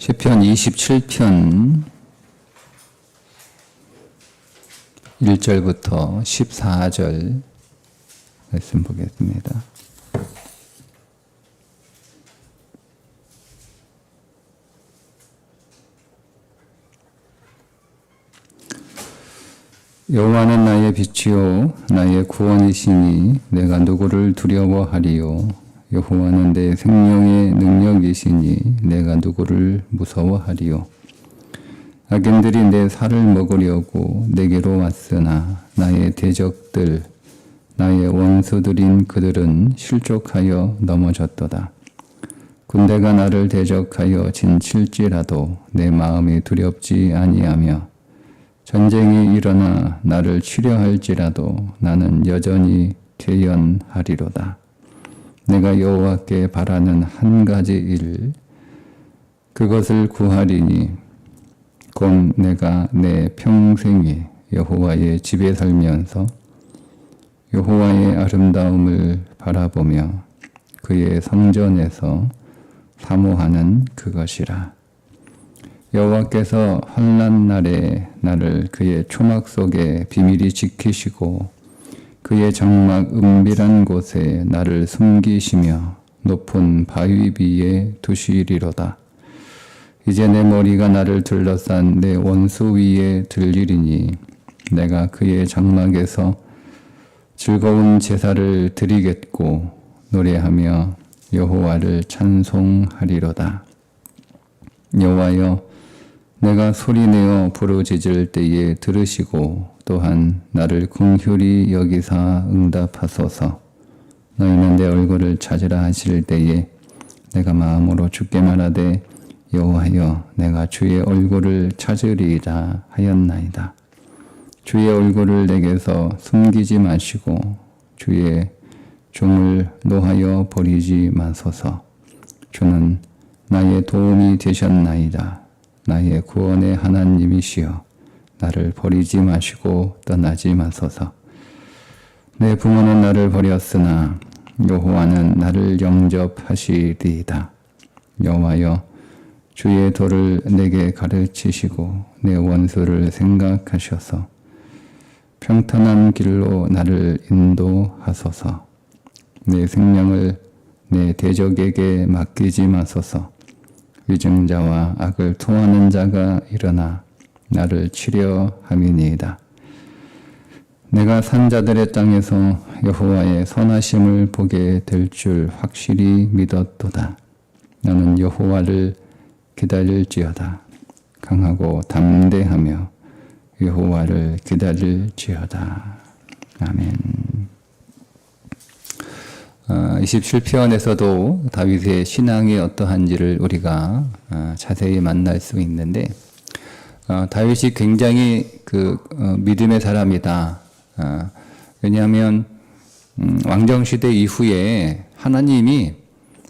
시편 27편 1절부터 14절 말씀 보겠습니다. 여호와는 나의 빛이요 나의 구원이시니 내가 누구를 두려워하리요. 여호와는 내 생명의 능력이시니 내가 누구를 무서워하리요. 악인들이 내 살을 먹으려고 내게로 왔으나 나의 대적들 나의 원수들인 그들은 실족하여 넘어졌도다. 군대가 나를 대적하여 진칠지라도 내 마음이 두렵지 아니하며 전쟁이 일어나 나를 치려할지라도 나는 여전히 태연하리로다. 내가 여호와께 바라는 한 가지 일, 그것을 구하리니 곧 내가 내 평생에 여호와의 집에 살면서 여호와의 아름다움을 바라보며 그의 성전에서 사모하는 그것이라. 여호와께서 환난 날에 나를 그의 초막 속에 비밀히 지키시고 그의 장막 은밀한 곳에 나를 숨기시며 높은 바위 위에 두시리로다. 이제 내 머리가 나를 둘러싼 내 원수 위에 들리리니 내가 그의 장막에서 즐거운 제사를 드리겠고 노래하며 여호와를 찬송하리로다. 여호와여, 내가 소리내어 부르짖을 때에 들으시고 또한 나를 긍휼히 여기사 응답하소서. 너희는 내 얼굴을 찾으라 하실 때에 내가 마음으로 주께 말하되 여호와여, 내가 주의 얼굴을 찾으리이다 하였나이다. 주의 얼굴을 내게서 숨기지 마시고 주의 종을 노하여 버리지 마소서. 주는 나의 도움이 되셨나이다. 나의 구원의 하나님이시여, 나를 버리지 마시고 떠나지 마소서. 내 부모는 나를 버렸으나 여호와는 나를 영접하시리이다. 여호와여, 주의 도를 내게 가르치시고 내 원수를 생각하셔서 평탄한 길로 나를 인도하소서. 내 생명을 내 대적에게 맡기지 마소서. 위증자와 악을 토하는 자가 일어나 나를 치려 함이니이다. 내가 산자들의 땅에서 여호와의 선하심을 보게 될 줄 확실히 믿었도다. 나는 여호와를 기다릴지어다. 강하고 담대하며 여호와를 기다릴지어다. 아멘. 27편에서도 다윗의 신앙이 어떠한지를 우리가 자세히 만날 수 있는데, 다윗이 굉장히 믿음의 사람이다. 왜냐하면 왕정시대 이후에 하나님이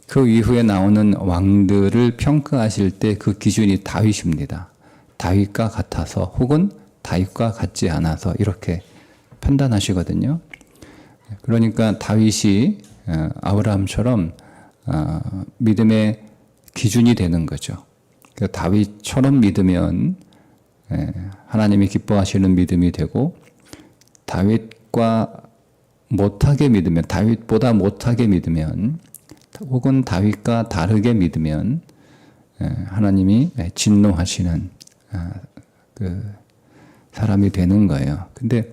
그 이후에 나오는 왕들을 평가하실 때 그 기준이 다윗입니다. 다윗과 같아서 혹은 다윗과 같지 않아서 이렇게 판단하시거든요. 그러니까 다윗이 아브라함처럼 믿음의 기준이 되는 거죠. 다윗처럼 믿으면 하나님이 기뻐하시는 믿음이 되고, 다윗과 못하게 믿으면, 다윗보다 못하게 믿으면, 혹은 다윗과 다르게 믿으면 하나님이 진노하시는 그 사람이 되는 거예요. 근데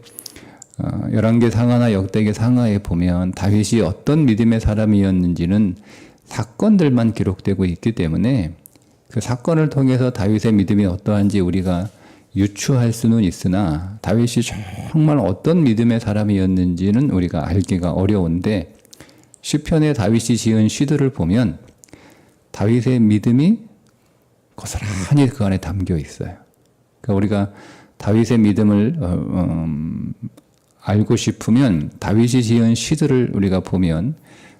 열왕기 상하나 역대기 상하에 보면 다윗이 어떤 믿음의 사람이었는지는 사건들만 기록되고 있기 때문에 그 사건을 통해서 다윗의 믿음이 어떠한지 우리가 유추할 수는 있으나 다윗이 정말 어떤 믿음의 사람이었는지는 우리가 알기가 어려운데, 시편에 다윗이 지은 시들을 보면 다윗의 믿음이 고스란히 그 안에 담겨 있어요. 그러니까 우리가 다윗의 믿음을 알고 싶으면 다윗이 지은 시들을 우리가 보면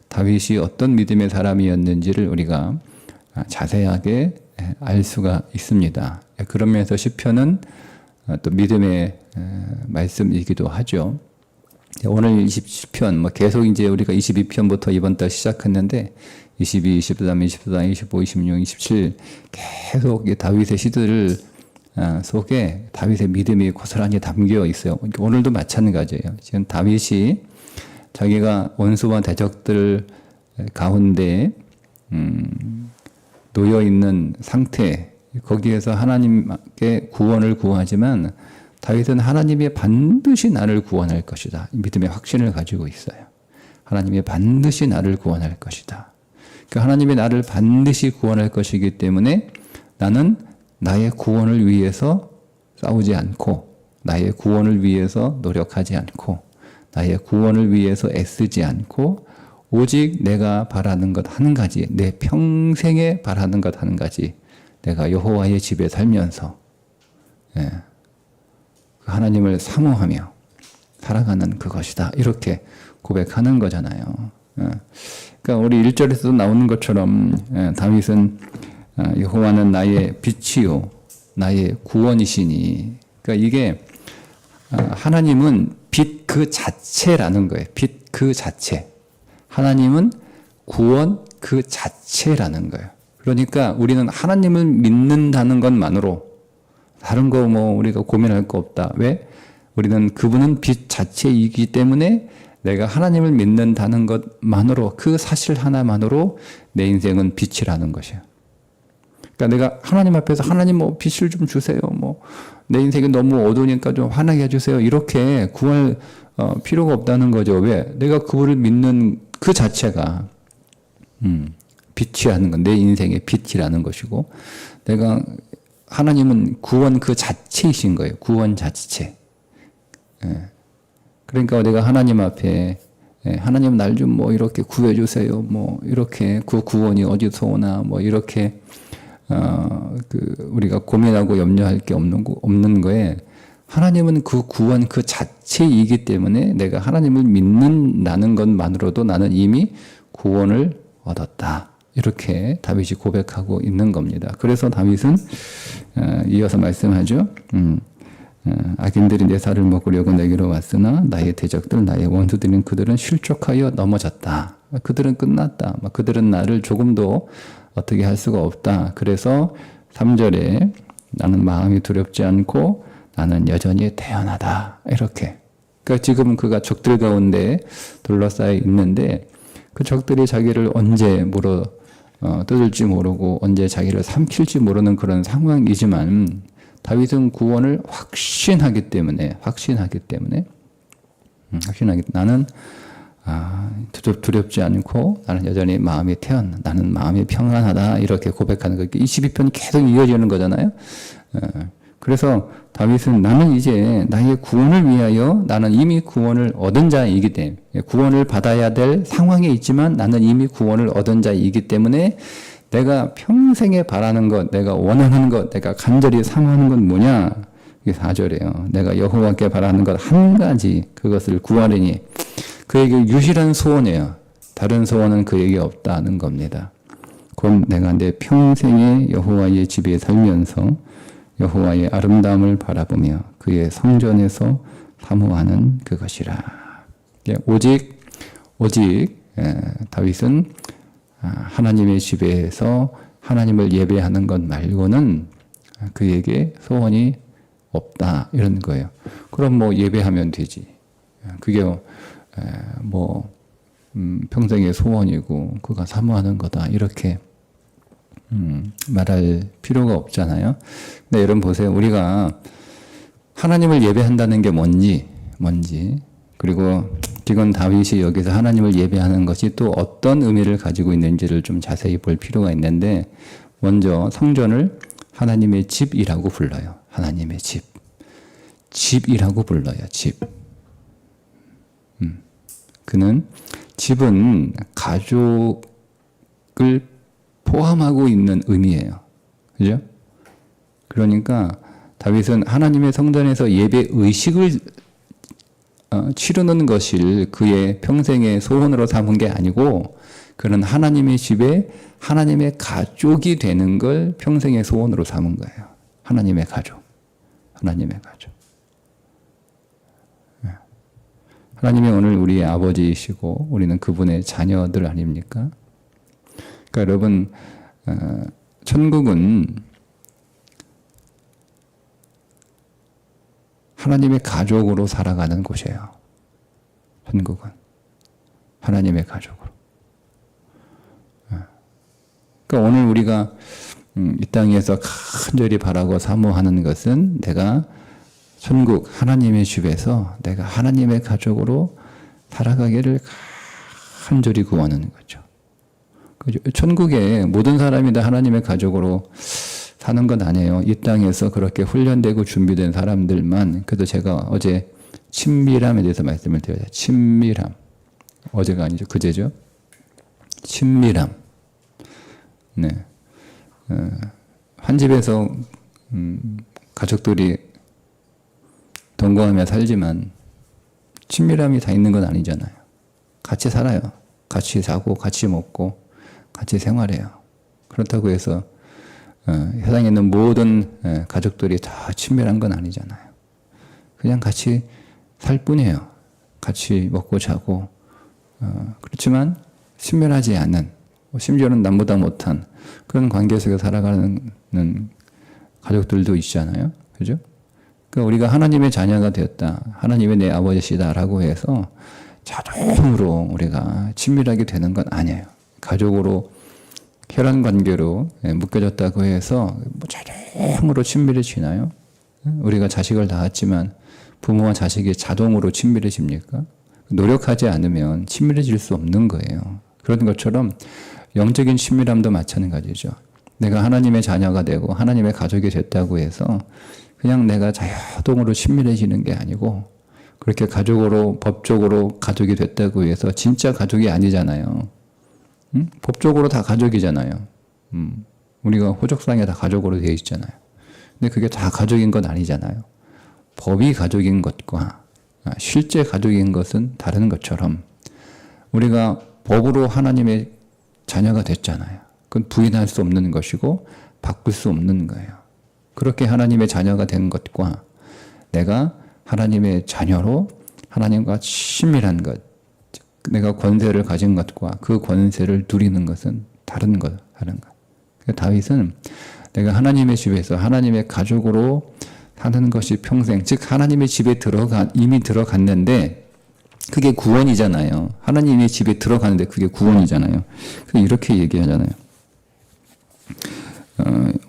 다윗이 어떤 믿음의 사람이었는지를 우리가 자세하게 알 수가 있습니다. 그런 면에서 시편은 또 믿음의 말씀이기도 하죠. 오늘 20편, 계속 이제 우리가 22편부터 이번 달 시작했는데, 22, 23, 24, 25, 26, 27 계속 이 다윗의 시들 속에 다윗의 믿음이 고스란히 담겨 있어요. 오늘도 마찬가지예요. 지금 다윗이 자기가 원수와 대적들 가운데 놓여 있는 상태, 거기에서 하나님께 구원을 구하지만 다윗은 하나님이 반드시 나를 구원할 것이다. 믿음의 확신을 가지고 있어요. 하나님이 반드시 나를 구원할 것이다. 그러니까 하나님이 나를 반드시 구원할 것이기 때문에 나는 나의 구원을 위해서 싸우지 않고, 나의 구원을 위해서 노력하지 않고, 나의 구원을 위해서 애쓰지 않고, 오직 내가 바라는 것 한 가지, 내 평생에 바라는 것 한 가지, 내가 여호와의 집에 살면서 하나님을 사모하며 살아가는 그것이다. 이렇게 고백하는 거잖아요. 그러니까 우리 1절에서도 나오는 것처럼 다윗은 여호와는 나의 빛이요 나의 구원이시니, 그러니까 이게 하나님은 빛 그 자체라는 거예요. 빛 그 자체. 하나님은 구원 그 자체라는 거예요. 그러니까 우리는 하나님을 믿는다는 것만으로 다른 거 뭐 우리가 고민할 거 없다. 왜? 우리는 그분은 빛 자체이기 때문에 내가 하나님을 믿는다는 것만으로, 그 사실 하나만으로 내 인생은 빛이라는 것이에요. 그러니까 내가 하나님 앞에서 하나님 뭐 빛을 좀 주세요. 뭐 내 인생이 너무 어두우니까 좀 환하게 해주세요. 이렇게 구할 필요가 없다는 거죠. 왜? 내가 그분을 믿는 그 자체가 빛이라는 건 내 인생의 빛이라는 것이고, 내가 하나님은 구원 그 자체이신 거예요. 구원 자체. 그러니까 내가 하나님 앞에 하나님 날 좀 뭐 이렇게 구해주세요. 뭐 이렇게 그 구원이 어디서 오나 뭐 이렇게 우리가 고민하고 염려할 게 없는 거에, 하나님은 그 구원 그 자체이기 때문에 내가 하나님을 믿는다는 것만으로도 나는 이미 구원을 얻었다. 이렇게 다윗이 고백하고 있는 겁니다. 그래서 다윗은 이어서 말씀하죠. 악인들이 내 살을 먹으려고 내게로 왔으나 나의 대적들, 나의 원수들인 그들은 실족하여 넘어졌다. 그들은 끝났다. 그들은 나를 조금도 어떻게 할 수가 없다. 그래서 3절에 나는 마음이 두렵지 않고 나는 여전히 태연하다. 이렇게. 그러니까 지금 그가 적들 가운데 둘러싸여 있는데 그 적들이 자기를 언제 뜯을지 모르고 언제 자기를 삼킬지 모르는 그런 상황이지만 다윗은 구원을 확신하기 때문에 나는 두렵지 않고 나는 여전히 마음이 나는 마음이 평안하다. 이렇게 고백하는 거. 22편이 계속 이어지는 거잖아요. 그래서 다윗은 나는 이제 나의 구원을 위하여 나는 이미 구원을 얻은 자이기 때문에, 구원을 받아야 될 상황에 있지만 나는 이미 구원을 얻은 자이기 때문에 내가 평생에 바라는 것, 내가 원하는 것, 내가 간절히 사모하는 건 뭐냐? 이게 4절이에요. 내가 여호와께 바라는 것 한 가지, 그것을 구하리니. 그에게 유일한 소원이에요. 다른 소원은 그에게 없다는 겁니다. 곧 내가 내 평생에 여호와의 집에 살면서 여호와의 아름다움을 바라보며 그의 성전에서 사모하는 그것이라. 오직 다윗은 하나님의 집에서 하나님을 예배하는 것 말고는 그에게 소원이 없다, 이런 거예요. 그럼 뭐 예배하면 되지. 그게 평생의 소원이고 그가 사모하는 거다, 이렇게 말할 필요가 없잖아요. 근데 여러분 보세요. 우리가 하나님을 예배한다는 게 뭔지, 그리고 지금 다윗이 여기서 하나님을 예배하는 것이 또 어떤 의미를 가지고 있는지를 좀 자세히 볼 필요가 있는데, 먼저 성전을 하나님의 집이라고 불러요. 하나님의 집이라고 불러요. 집. 그는 집은 가족을 포함하고 있는 의미예요. 그죠? 그러니까 다윗은 하나님의 성전에서 예배 의식을 치르는 것을 그의 평생의 소원으로 삼은 게 아니고, 그는 하나님의 집에 하나님의 가족이 되는 걸 평생의 소원으로 삼은 거예요. 하나님의 가족. 하나님이 오늘 우리의 아버지이시고 우리는 그분의 자녀들 아닙니까? 그러니까 여러분, 천국은 하나님의 가족으로 살아가는 곳이에요. 천국은 하나님의 가족으로. 그러니까 오늘 우리가 이 땅에서 간절히 바라고 사모하는 것은 내가 천국 하나님의 집에서 내가 하나님의 가족으로 살아가기를 간절히 구하는 거죠. 천국에 모든 사람이 다 하나님의 가족으로 사는 건 아니에요. 이 땅에서 그렇게 훈련되고 준비된 사람들만. 그래도 제가 어제 친밀함에 대해서 말씀을 드려요. 친밀함. 어제가 아니죠. 그제죠. 친밀함. 네. 한 집에서 가족들이 동거하며 살지만 친밀함이 다 있는 건 아니잖아요. 같이 살아요. 같이 자고 같이 먹고 같이 생활해요. 그렇다고 해서 세상에 있는 모든 가족들이 다 친밀한 건 아니잖아요. 그냥 같이 살 뿐이에요. 같이 먹고 자고 그렇지만 친밀하지 않은 심지어는 남보다 못한 그런 관계 속에 살아가는 가족들도 있잖아요. 그죠? 그러니까 우리가 하나님의 자녀가 되었다. 하나님의 내 아버지시다라고 해서 자동으로 우리가 친밀하게 되는 건 아니에요. 가족으로 혈연 관계로 묶여졌다고 해서 자동으로 친밀해지나요? 우리가 자식을 낳았지만 부모와 자식이 자동으로 친밀해집니까? 노력하지 않으면 친밀해질 수 없는 거예요. 그런 것처럼 영적인 친밀함도 마찬가지죠. 내가 하나님의 자녀가 되고 하나님의 가족이 됐다고 해서 그냥 내가 자동으로 친밀해지는 게 아니고 그렇게 가족으로 법적으로 가족이 됐다고 해서 진짜 가족이 아니잖아요. 법적으로 다 가족이잖아요. 우리가 호적상에 다 가족으로 되어 있잖아요. 근데 그게 다 가족인 건 아니잖아요. 법이 가족인 것과 실제 가족인 것은 다른 것처럼 우리가 법으로 하나님의 자녀가 됐잖아요. 그건 부인할 수 없는 것이고 바꿀 수 없는 거예요. 그렇게 하나님의 자녀가 된 것과 내가 하나님의 자녀로 하나님과 친밀한 것, 내가 권세를 가진 것과 그 권세를 누리는 것은 다른 것. 그러니까 다윗은 내가 하나님의 집에서 하나님의 가족으로 사는 것이 평생, 즉 하나님의 집에 이미 들어갔는데 그게 구원이잖아요. 하나님의 집에 들어가는데 그게 구원이잖아요. 이렇게 얘기하잖아요.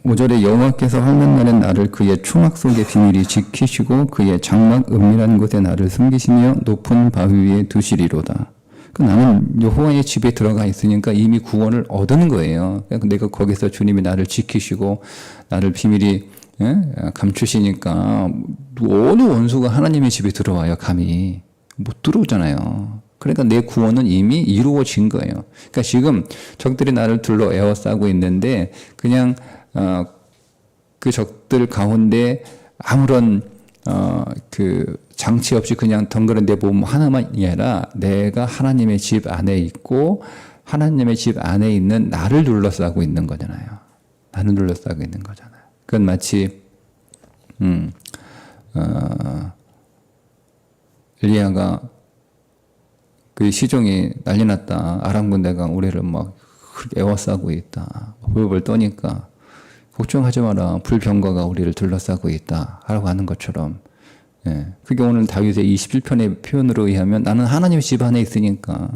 5절에 여호와께서 하는 날에 나를 그의 초막 속의 비밀이 지키시고 그의 장막 은밀한 곳에 나를 숨기시며 높은 바위 위에 두시리로다. 나는 여호와의 집에 들어가 있으니까 이미 구원을 얻은 거예요. 내가 거기서 주님이 나를 지키시고 나를 비밀이 감추시니까 어느 원수가 하나님의 집에 들어와요. 감히 못 들어오잖아요. 그러니까 내 구원은 이미 이루어진 거예요. 그러니까 지금 적들이 나를 둘러 에워싸고 있는데 그냥 그 적들 가운데 아무런 그 장치 없이 그냥 덩그런 내 몸 하나만이 아니라 내가 하나님의 집 안에 있고 하나님의 집 안에 있는 나를 둘러싸고 있는 거잖아요. 나를 둘러싸고 있는 거잖아요. 그건 마치 엘리야가 그 시종이 난리 났다. 아람 군대가 우리를 막 에워싸고 있다. 불을 떠니까 걱정하지 마라. 불병거가 우리를 둘러싸고 있다. 라고 하는 것처럼 그게 오늘 다윗의 21편의 표현으로 의하면 나는 하나님의 집 안에 있으니까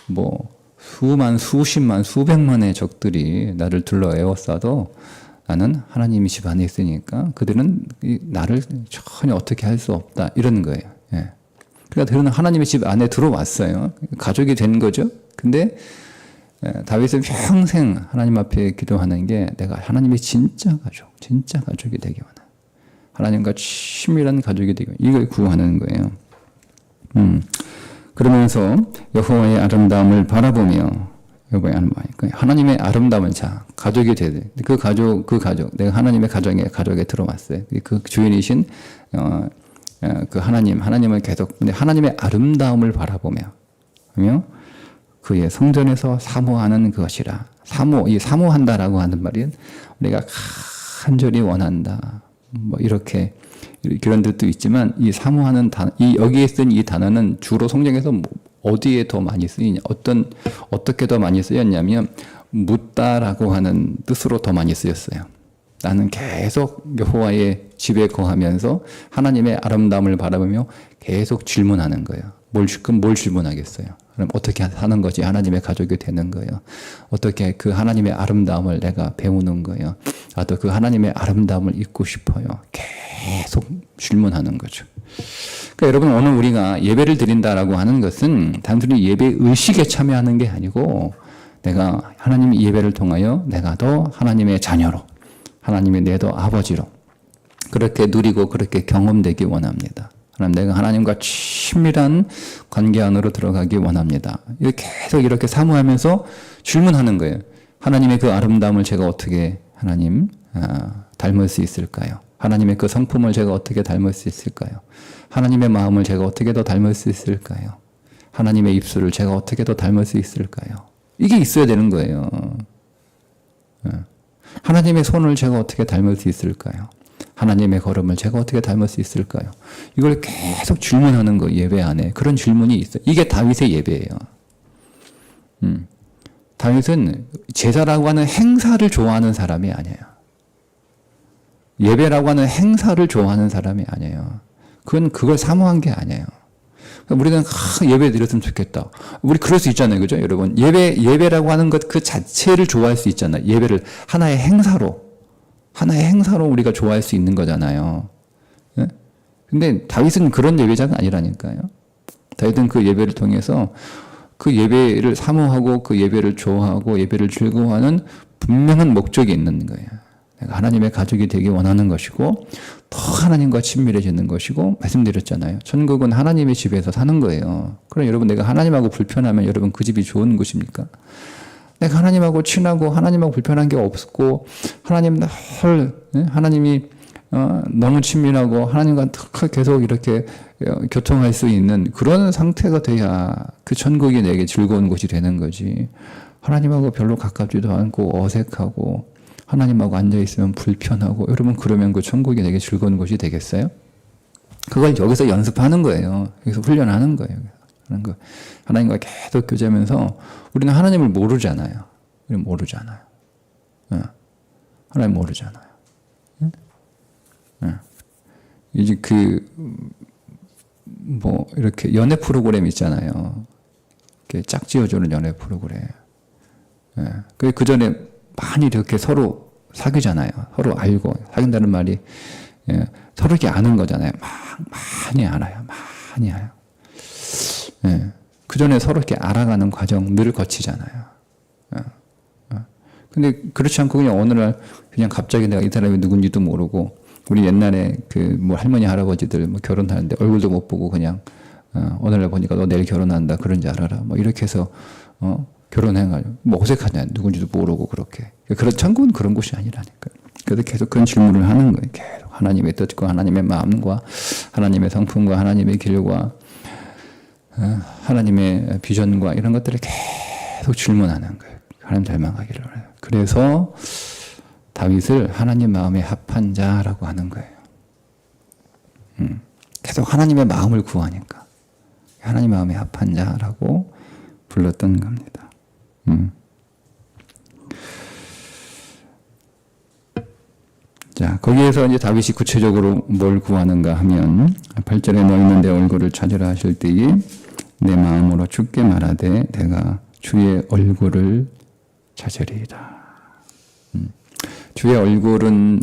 뭐 수만, 수십만, 수백만의 적들이 나를 둘러 에워싸도 나는 하나님의 집 안에 있으니까 그들은 나를 전혀 어떻게 할 수 없다. 이런 거예요. 그러니까 그들은 하나님의 집 안에 들어왔어요. 가족이 된 거죠. 근데 다윗은 평생 하나님 앞에 기도하는 게 내가 하나님의 진짜 가족이 되기 원해. 하나님과 친밀한 가족이 되기 원해. 이걸 구하는 거예요. 그러면서 여호와의 아름다움을 바라보며 하나님의 아름다움을 가족이 돼야 돼. 그 가족, 내가 하나님의 가족에 들어왔어요. 그 주인이신 그 하나님을 계속 하나님의 아름다움을 바라보며 그의 성전에서 사모하는 것이라. 이 사모한다라고 하는 말은 우리가 간절히 원한다. 뭐 이렇게 그런 뜻도 있지만 이 사모하는 여기에 쓴 이 단어는 주로 성경에서 어디에 더 많이 쓰이냐? 어떻게 더 많이 쓰였냐면 묻다라고 하는 뜻으로 더 많이 쓰였어요. 나는 계속 여호와의 집에 거하면서 하나님의 아름다움을 바라보며 계속 질문하는 거예요. 그럼 뭘 질문하겠어요? 그럼 어떻게 사는 거지? 하나님의 가족이 되는 거예요. 어떻게 그 하나님의 아름다움을 내가 배우는 거예요. 또 그 하나님의 아름다움을 잊고 싶어요. 계속 질문하는 거죠. 그러니까 여러분, 오늘 우리가 예배를 드린다라고 하는 것은 단순히 예배 의식에 참여하는 게 아니고 내가 하나님의 예배를 통하여 내가 더 하나님의 자녀로, 하나님의 내 더 아버지로 그렇게 누리고 그렇게 경험되기 원합니다. 내가 하나님과 친밀한 관계 안으로 들어가기 원합니다. 계속 이렇게 사모하면서 질문하는 거예요. 하나님의 그 아름다움을 제가 어떻게 닮을 수 있을까요? 하나님의 그 성품을 제가 어떻게 닮을 수 있을까요? 하나님의 마음을 제가 어떻게 더 닮을 수 있을까요? 하나님의 입술을 제가 어떻게 더 닮을 수 있을까요? 이게 있어야 되는 거예요. 하나님의 손을 제가 어떻게 닮을 수 있을까요? 하나님의 걸음을 제가 어떻게 닮을 수 있을까요? 이걸 계속 질문하는 거, 예배 안에. 그런 질문이 있어요. 이게 다윗의 예배예요. 다윗은 제사라고 하는 행사를 좋아하는 사람이 아니에요. 예배라고 하는 행사를 좋아하는 사람이 아니에요. 그걸 사모한 게 아니에요. 우리는 예배 드렸으면 좋겠다. 우리 그럴 수 있잖아요. 그죠? 여러분. 예배라고 하는 것 그 자체를 좋아할 수 있잖아요. 예배를 하나의 행사로 우리가 좋아할 수 있는 거잖아요. 예? 근데 다윗은 그런 예배자가 아니라니까요. 다윗은 그 예배를 통해서 그 예배를 사모하고 그 예배를 좋아하고 예배를 즐거워하는 분명한 목적이 있는 거예요. 내가 하나님의 가족이 되기 원하는 것이고 더 하나님과 친밀해지는 것이고, 말씀드렸잖아요. 천국은 하나님의 집에서 사는 거예요. 그럼 여러분, 내가 하나님하고 불편하면 여러분 그 집이 좋은 곳입니까? 내가 하나님하고 친하고 하나님하고 불편한 게 없고 하나님이 너무 친밀하고 하나님과 계속 이렇게 교통할 수 있는 그런 상태가 돼야 그 천국이 내게 즐거운 곳이 되는 거지. 하나님하고 별로 가깝지도 않고 어색하고 하나님하고 앉아있으면 불편하고, 여러분 그러면 그 천국이 내게 즐거운 곳이 되겠어요? 그걸 여기서 연습하는 거예요. 여기서 훈련하는 거예요. 하나님과 계속 교제하면서 우리는 하나님을 모르잖아요. 우리는 모르잖아요. 하나님 모르잖아요. 이제 이렇게 연애 프로그램 있잖아요. 이렇게 짝지어주는 연애 프로그램. 그 전에 많이 이렇게 서로 사귀잖아요. 서로 알고, 사귄다는 말이 서로 이렇게 아는 거잖아요. 많이 알아요. 많이 알아요. 그 전에 서로 이렇게 알아가는 과정 늘 거치잖아요. 근데 그렇지 않고 그냥 어느 날 그냥 갑자기 내가 이 사람이 누군지도 모르고, 우리 옛날에 할머니 할아버지들 결혼하는데 얼굴도 못 보고 그냥 어느 날 보니까 너 내일 결혼한다 그런지 알아라 이렇게 해서 결혼해가지고 어색하냐, 누군지도 모르고 그렇게. 천국은 그런 곳이 아니라니까요. 그래서 계속 그런 질문을 하는 거예요. 계속 하나님의 뜻과 하나님의 마음과 하나님의 성품과 하나님의 길과 하나님의 비전과 이런 것들을 계속 질문하는 거예요. 하나님 닮아가기를. 그래서 다윗을 하나님 마음에 합한 자라고 하는 거예요. 계속 하나님의 마음을 구하니까 하나님 마음에 합한 자라고 불렀던 겁니다. 자, 거기에서 이제 다윗이 구체적으로 뭘 구하는가 하면 8절에 너희는 내 얼굴을 찾으라 하실 때에 내 마음으로 주께 말하되 내가 주의 얼굴을 찾으리이다. 주의 얼굴은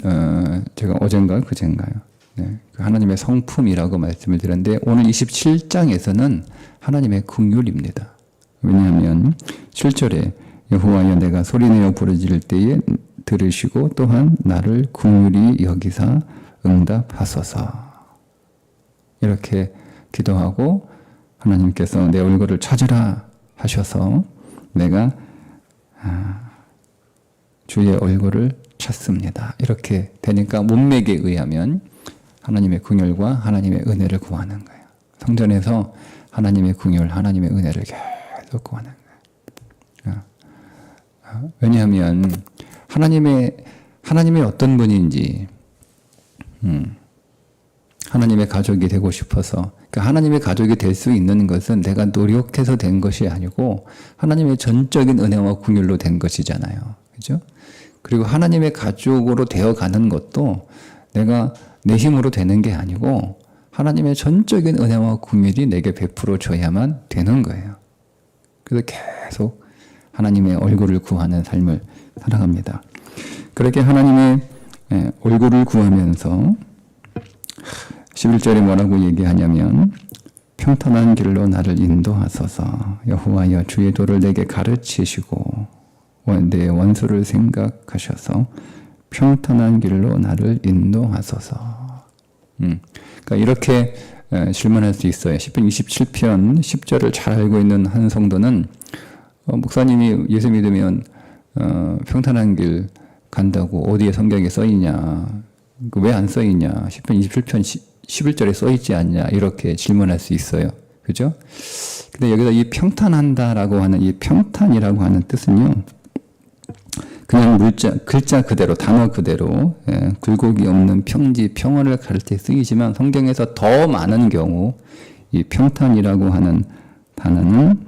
제가 어젠가 그젠가요? 그 하나님의 성품이라고 말씀을 드렸는데 오늘 27장에서는 하나님의 긍휼입니다. 왜냐하면 7절에 여호와여 내가 소리내어 부르짖을 때에 들으시고 또한 나를 긍휼히 여기사 응답하소서. 이렇게 기도하고 하나님께서 내 얼굴을 찾으라 하셔서 내가 주의 얼굴을 찾습니다. 이렇게 되니까 문맥에 의하면 하나님의 긍휼과 하나님의 은혜를 구하는 거예요. 성전에서 하나님의 긍휼, 하나님의 은혜를 계속 구하는 거예요. 왜냐하면 하나님의 어떤 분인지 하나님의 가족이 되고 싶어서, 그러니까 하나님의 가족이 될 수 있는 것은 내가 노력해서 된 것이 아니고 하나님의 전적인 은혜와 긍휼로 된 것이잖아요. 그렇죠? 그리고 하나님의 가족으로 되어가는 것도 내가 내 힘으로 되는 게 아니고 하나님의 전적인 은혜와 긍휼이 내게 베풀어 줘야만 되는 거예요. 그래서 계속 하나님의 얼굴을 구하는 삶을 살아갑니다. 그렇게 하나님의 얼굴을 구하면서 11절에 뭐라고 얘기하냐면 평탄한 길로 나를 인도하소서. 여호와여 주의 도를 내게 가르치시고 내 원수를 생각하셔서 평탄한 길로 나를 인도하소서. 그러니까 이렇게 질문할 수 있어요. 시편 27편 10절을 잘 알고 있는 한 성도는 목사님이 예수 믿으면 평탄한 길 간다고 어디에 성경에 써 있냐? 왜 안 써 있냐? 시편 27편 11절에 써 있지 않냐? 이렇게 질문할 수 있어요. 그죠? 근데 여기서 이 평탄한다라고 하는 이 평탄이라고 하는 뜻은요. 그냥 글자 그대로, 단어 그대로, 굴곡이 없는 평지, 평화를 가를 때 쓰이지만 성경에서 더 많은 경우 이 평탄이라고 하는 단어는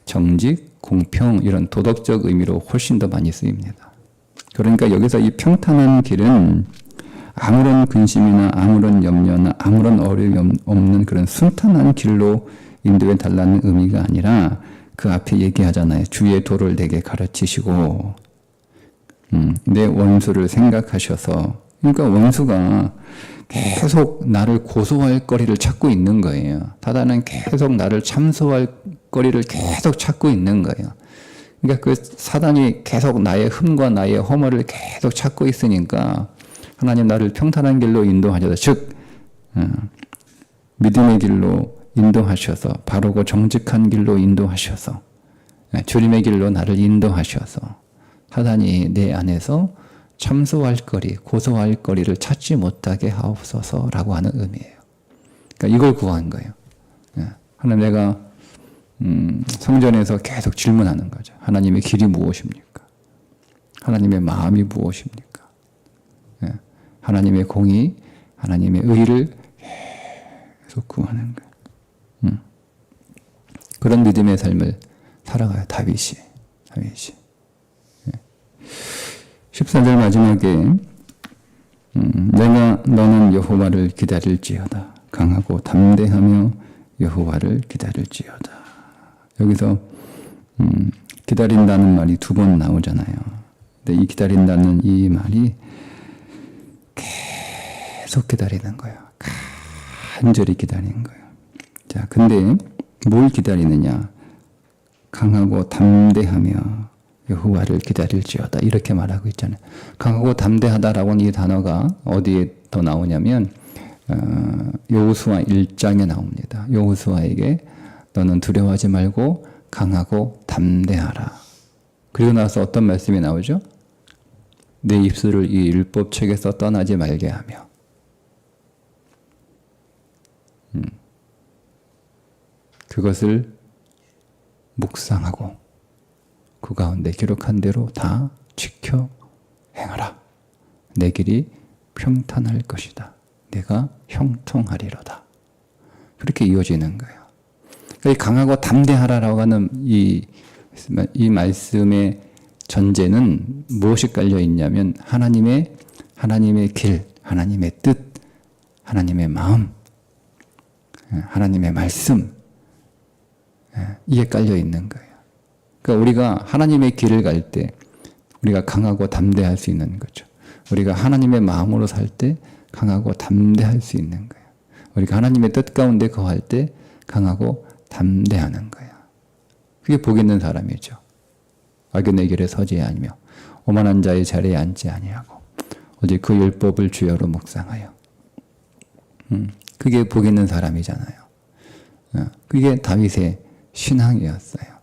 정직, 공평, 이런 도덕적 의미로 훨씬 더 많이 쓰입니다. 그러니까 여기서 이 평탄한 길은 아무런 근심이나 아무런 염려나 아무런 어려움이 없는 그런 순탄한 길로 인도해 달라는 의미가 아니라 그 앞에 얘기하잖아요. 주의 도를 내게 가르치시고 내 원수를 생각하셔서, 그러니까 원수가 계속 나를 고소할 거리를 찾고 있는 거예요. 사단은 계속 나를 참소할 거리를 계속 찾고 있는 거예요. 그러니까 그 사단이 계속 나의 흠과 나의 허물을 계속 찾고 있으니까 하나님 나를 평탄한 길로 인도하셔서, 즉 믿음의 길로 인도하셔서, 바르고 정직한 길로 인도하셔서, 주님의 길로 나를 인도하셔서 사단이 내 안에서 참소할 거리, 고소할 거리를 찾지 못하게 하옵소서라고 하는 의미예요. 그러니까 이걸 구한 거예요. 하나님, 내가 성전에서 계속 질문하는 거죠. 하나님의 길이 무엇입니까? 하나님의 마음이 무엇입니까? 하나님의 공의, 하나님의 의를 계속 구하는 거예요. 그런 믿음의 삶을 살아가요. 다윗이. 14절 마지막에 내가 너는 여호와를 기다릴지어다. 강하고 담대하며 여호와를 기다릴지어다. 여기서 기다린다는 말이 2번 나오잖아요. 근데 이 기다린다는 이 말이 계속 기다리는 거예요. 간절히 기다리는 거예요. 자, 근데 뭘 기다리느냐? 강하고 담대하며 여호와를 기다릴지어다. 이렇게 말하고 있잖아요. 강하고 담대하다라고는 이 단어가 어디에 더 나오냐면 여호수아 1장에 나옵니다. 여호수아에게 너는 두려워하지 말고 강하고 담대하라. 그리고 나서 어떤 말씀이 나오죠? 내 입술을 이 율법책에서 떠나지 말게 하며. 그것을 묵상하고 그 가운데 기록한 대로 다 지켜 행하라. 내 길이 평탄할 것이다. 내가 형통하리로다. 그렇게 이어지는 거예요. 그러니까 강하고 담대하라라고 하는 이 말씀의 전제는 무엇이 깔려 있냐면 하나님의 길, 하나님의 뜻, 하나님의 마음, 하나님의 말씀, 이게 깔려 있는 거예요. 그러니까 우리가 하나님의 길을 갈 때 우리가 강하고 담대할 수 있는 거죠. 우리가 하나님의 마음으로 살 때 강하고 담대할 수 있는 거예요. 우리가 하나님의 뜻 가운데 거할 때 강하고 담대하는 거예요. 그게 복 있는 사람이죠. 악인의 길에 서지 아니며 오만한 자의 자리에 앉지 아니하고 오직 그 율법을 주여로 묵상하여. 그게 복 있는 사람이잖아요. 그게 다윗의 신앙이었어요.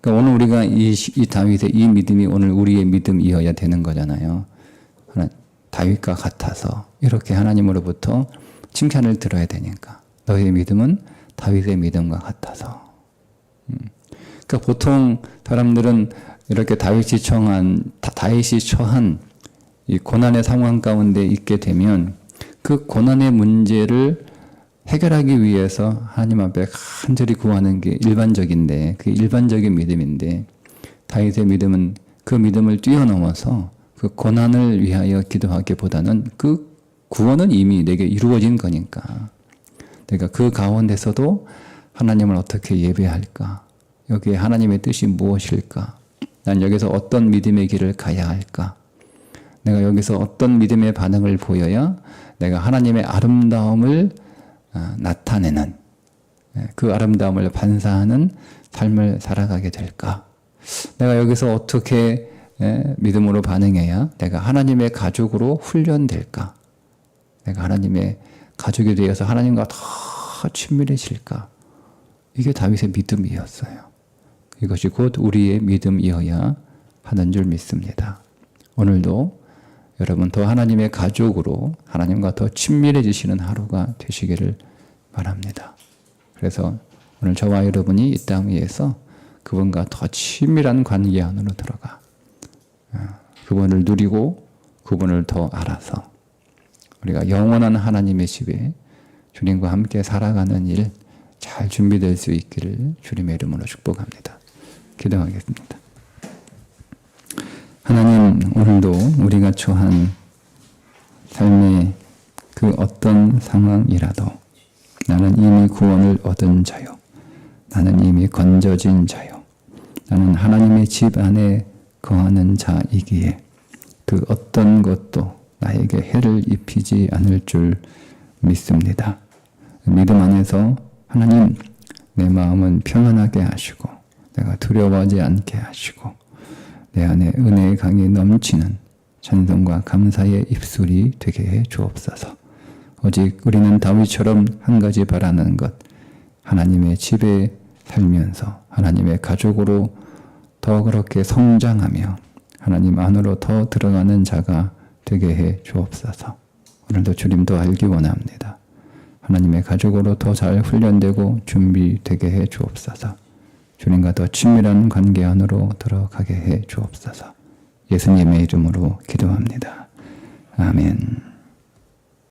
그러니까 오늘 우리가 이 다윗의 이 믿음이 오늘 우리의 믿음이어야 되는 거잖아요. 다윗과 같아서 이렇게 하나님으로부터 칭찬을 들어야 되니까 너의 믿음은 다윗의 믿음과 같아서. 그러니까 보통 사람들은 이렇게 다윗이 처한 이 고난의 상황 가운데 있게 되면 그 고난의 문제를 해결하기 위해서 하나님 앞에 간절히 구하는 게 일반적인데, 그 일반적인 믿음인데, 다윗의 믿음은 그 믿음을 뛰어넘어서 그 고난을 위하여 기도하기보다는 그 구원은 이미 내게 이루어진 거니까. 그러니까 그 가운데서도 하나님을 어떻게 예배할까? 여기에 하나님의 뜻이 무엇일까? 난 여기서 어떤 믿음의 길을 가야 할까? 내가 여기서 어떤 믿음의 반응을 보여야 내가 하나님의 아름다움을 나타내는, 그 아름다움을 반사하는 삶을 살아가게 될까? 내가 여기서 어떻게 믿음으로 반응해야 내가 하나님의 가족으로 훈련될까? 내가 하나님의 가족이 되어서 하나님과 더 친밀해질까? 이게 다윗의 믿음이었어요. 이것이 곧 우리의 믿음이어야 하는 줄 믿습니다. 오늘도 여러분 더 하나님의 가족으로 하나님과 더 친밀해지시는 하루가 되시기를 바랍니다. 그래서 오늘 저와 여러분이 이 땅 위에서 그분과 더 친밀한 관계 안으로 들어가 그분을 누리고 그분을 더 알아서 우리가 영원한 하나님의 집에 주님과 함께 살아가는 일 잘 준비될 수 있기를 주님의 이름으로 축복합니다. 기도하겠습니다. 하나님, 오늘도 우리가 처한 삶의 그 어떤 상황이라도 나는 이미 구원을 얻은 자요. 나는 이미 건져진 자요. 나는 하나님의 집 안에 거하는 자이기에 그 어떤 것도 나에게 해를 입히지 않을 줄 믿습니다. 믿음 안에서 하나님, 내 마음은 평안하게 하시고 내가 두려워하지 않게 하시고 내 안에 은혜의 강이 넘치는 찬송과 감사의 입술이 되게 해 주옵소서. 오직 우리는 다윗처럼 한 가지 바라는 것, 하나님의 집에 살면서 하나님의 가족으로 더 그렇게 성장하며 하나님 안으로 더 들어가는 자가 되게 해 주옵소서. 오늘도 주님도 알기 원합니다. 하나님의 가족으로 더 잘 훈련되고 준비되게 해 주옵소서. 주님과 더 친밀한 관계 안으로 들어가게 해 주옵소서. 예수님의 이름으로 기도합니다. 아멘.